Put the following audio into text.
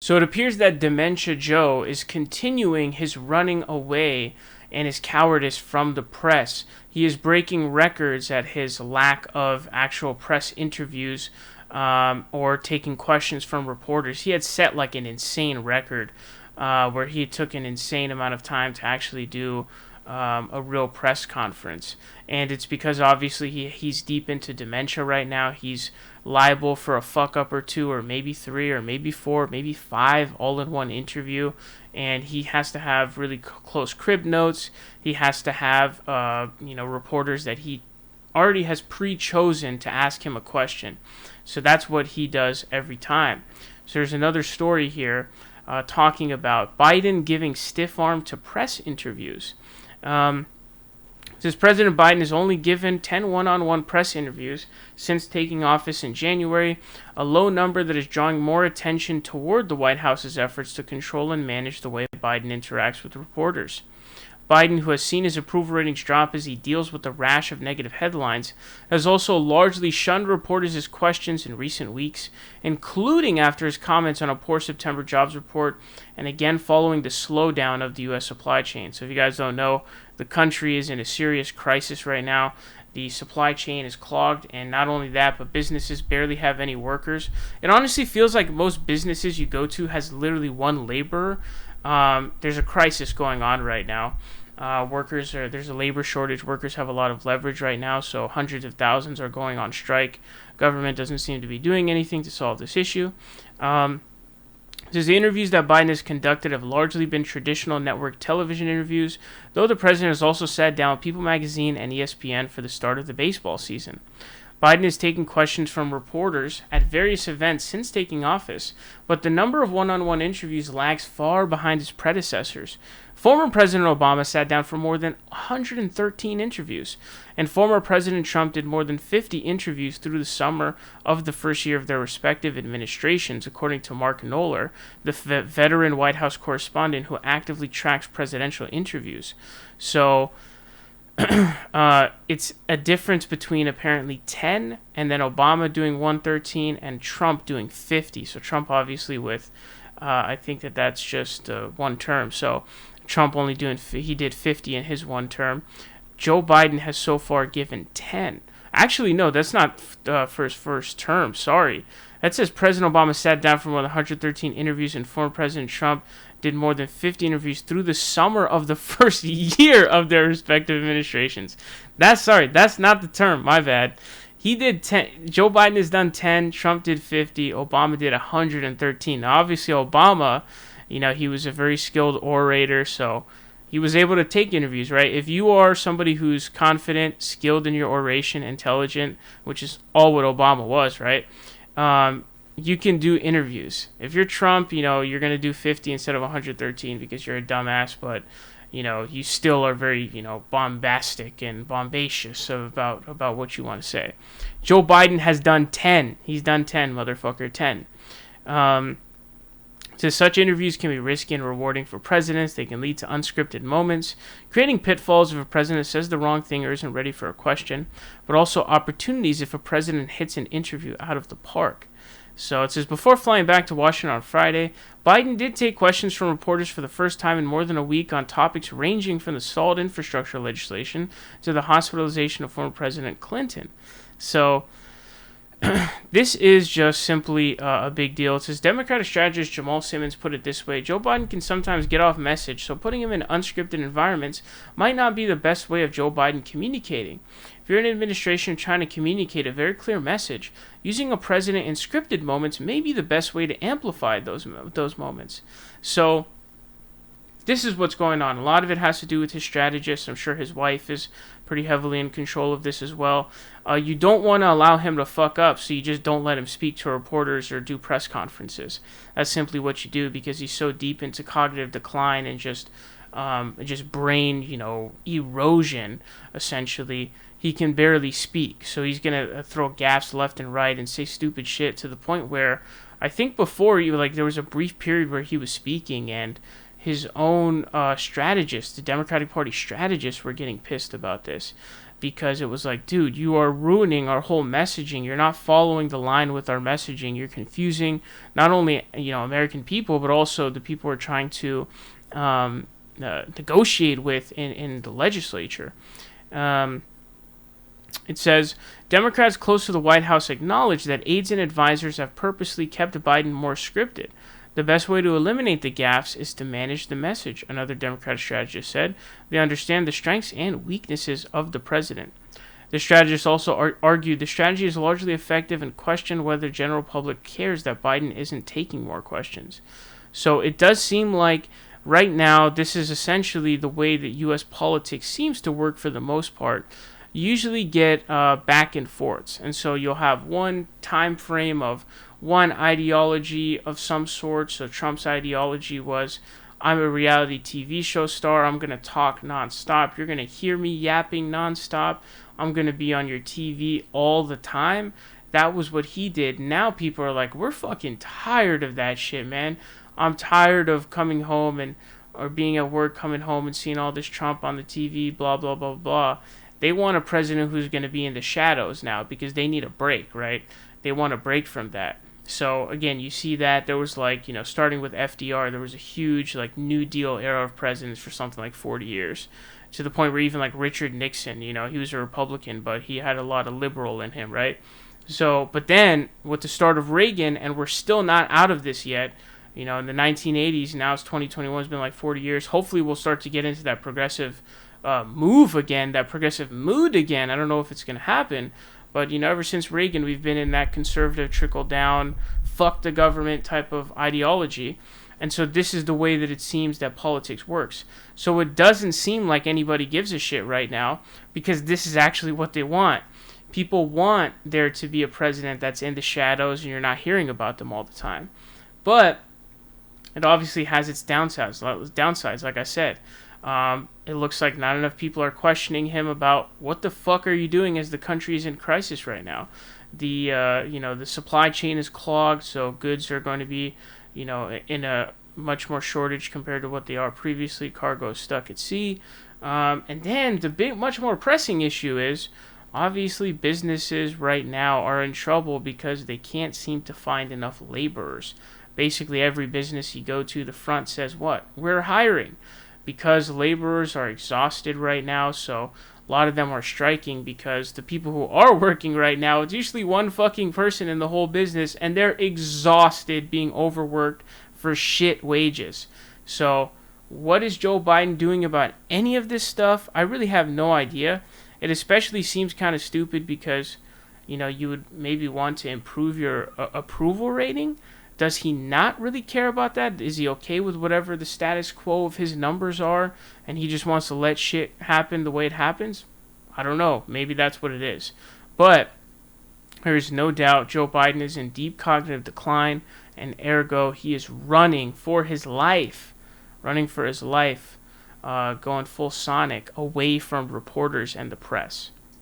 So it appears that Dementia Joe is continuing his running away and his cowardice from the press. He is breaking records at his lack of actual press interviews or taking questions from reporters. He had set like an insane record where he took an insane amount of time to actually do a real press conference. And it's because obviously he's deep into dementia right now. He's liable for a fuck up or two, or maybe three, or maybe four, maybe five all in one interview. And he has to have really close crib notes. He has to have reporters that he already has pre-chosen to ask him a question. So that's what he does every time. So there's another story here talking about Biden giving stiff arm to press interviews. Says President Biden has only given 10 one-on-one press interviews since taking office in January, a low number that is drawing more attention toward the White House's efforts to control and manage the way Biden interacts with reporters. Biden, who has seen his approval ratings drop as he deals with the rash of negative headlines, has also largely shunned reporters' questions in recent weeks, including after his comments on a poor September jobs report and again following the slowdown of the U.S. supply chain. So if you guys don't know, the country is in a serious crisis right now. The supply chain is clogged, and not only that, but businesses barely have any workers. It honestly feels like most businesses you go to has literally one laborer. There's a crisis going on right now. There's a labor shortage. Workers have a lot of leverage right now, so hundreds of thousands are going on strike. Government doesn't seem to be doing anything to solve this issue. Says the interviews that Biden has conducted have largely been traditional network television interviews, though the president has also sat down with People Magazine and ESPN for the start of the baseball season. Biden has taken questions from reporters at various events since taking office, but the number of one-on-one interviews lags far behind his predecessors. Former President Obama sat down for more than 113 interviews, and former President Trump did more than 50 interviews through the summer of the first year of their respective administrations, according to Mark Knoller, the veteran White House correspondent who actively tracks presidential interviews. So it's a difference between apparently 10 and then Obama doing 113 and Trump doing 50. So Trump obviously with, I think that's just one term. So Trump only he did 50 in his one term. Joe Biden has so far given 10. Actually, no, that's not for his first term. Sorry. That says President Obama sat down for more than 113 interviews and former President Trump did more than 50 interviews through the summer of the first year of their respective administrations. That's not the term. My bad. He did 10. Joe Biden has done 10. Trump did 50. Obama did 113. Now, obviously, Obama, he was a very skilled orator, so he was able to take interviews, right? If you are somebody who's confident, skilled in your oration, intelligent, which is all what Obama was, right? You can do interviews. If you're Trump, you're going to do 50 instead of 113 because you're a dumbass, but, you still are very, bombastic and bombacious about what you want to say. Joe Biden has done 10. He's done 10, motherfucker, 10. So such interviews can be risky and rewarding for presidents. They can lead to unscripted moments, creating pitfalls if a president says the wrong thing or isn't ready for a question, but also opportunities if a president hits an interview out of the park. So it says, before flying back to Washington on Friday, Biden did take questions from reporters for the first time in more than a week on topics ranging from the stalled infrastructure legislation to the hospitalization of former President Clinton. So this is just simply a big deal. It says Democratic strategist Jamal Simmons put it this way: Joe Biden can sometimes get off message, so putting him in unscripted environments might not be the best way of Joe Biden communicating. If you're an administration trying to communicate a very clear message, using a president in scripted moments may be the best way to amplify those moments. So this is what's going on. A lot of it has to do with his strategist. I'm sure his wife is pretty heavily in control of this as well. You don't want to allow him to fuck up, so you just don't let him speak to reporters or do press conferences. That's simply what you do, because he's so deep into cognitive decline and just brain, erosion, essentially. He can barely speak, so he's going to throw gaps left and right and say stupid shit to the point where I think before, there was a brief period where he was speaking and his own strategists, the Democratic Party strategists, were getting pissed about this. because it was like, dude, you are ruining our whole messaging. You're not following the line with our messaging. You're confusing not only, American people, but also the people we're trying to negotiate with in the legislature. It says, Democrats close to the White House acknowledge that aides and advisors have purposely kept Biden more scripted. The best way to eliminate the gaffes is to manage the message, another Democratic strategist said. They understand the strengths and weaknesses of the president. The strategist also argued the strategy is largely effective and questioned whether the general public cares that Biden isn't taking more questions. So it does seem like right now this is essentially the way that U.S. politics seems to work for the most part. You usually get back and forths, and so you'll have one time frame of one ideology of some sort. So Trump's ideology was, I'm a reality TV show star. I'm going to talk nonstop. You're going to hear me yapping nonstop. I'm going to be on your TV all the time. That was what he did. Now people are like, we're fucking tired of that shit, man. I'm tired of coming home or being at work, coming home and seeing all this Trump on the TV, blah, blah, blah, blah. They want a president who's going to be in the shadows now because they need a break, right? They want a break from that. So, again, you see that there was starting with FDR, there was a huge New Deal era of presidents for something like 40 years. To the point where even Richard Nixon, he was a Republican, but he had a lot of liberal in him, right? So, but then with the start of Reagan, and we're still not out of this yet, in the 1980s, now it's 2021, it's been 40 years. Hopefully we'll start to get into that progressive move again, that progressive mood again. I don't know if it's going to happen, but ever since Reagan, we've been in that conservative trickle down, fuck the government type of ideology. And so this is the way that it seems that politics works. So it doesn't seem like anybody gives a shit right now, because this is actually what they want. People want there to be a president that's in the shadows and you're not hearing about them all the time. But it obviously has its downsides, like I said. It looks like not enough people are questioning him about what the fuck are you doing as the country is in crisis right now. The supply chain is clogged, so goods are going to be, in a much more shortage compared to what they are previously. Cargo is stuck at sea. And then the much more pressing issue is, obviously businesses right now are in trouble because they can't seem to find enough laborers. Basically every business you go to, the front says what? We're hiring. Because laborers are exhausted right now, so a lot of them are striking because the people who are working right now, it's usually one fucking person in the whole business, and they're exhausted being overworked for shit wages. So what is Joe Biden doing about any of this stuff? I really have no idea. It especially seems kind of stupid because, you would maybe want to improve your approval rating. Does he not really care about that? Is he okay with whatever the status quo of his numbers are, and he just wants to let shit happen the way it happens? I don't know. Maybe that's what it is. But there is no doubt Joe Biden is in deep cognitive decline, and ergo he is running for his life, going full Sonic away from reporters and the press.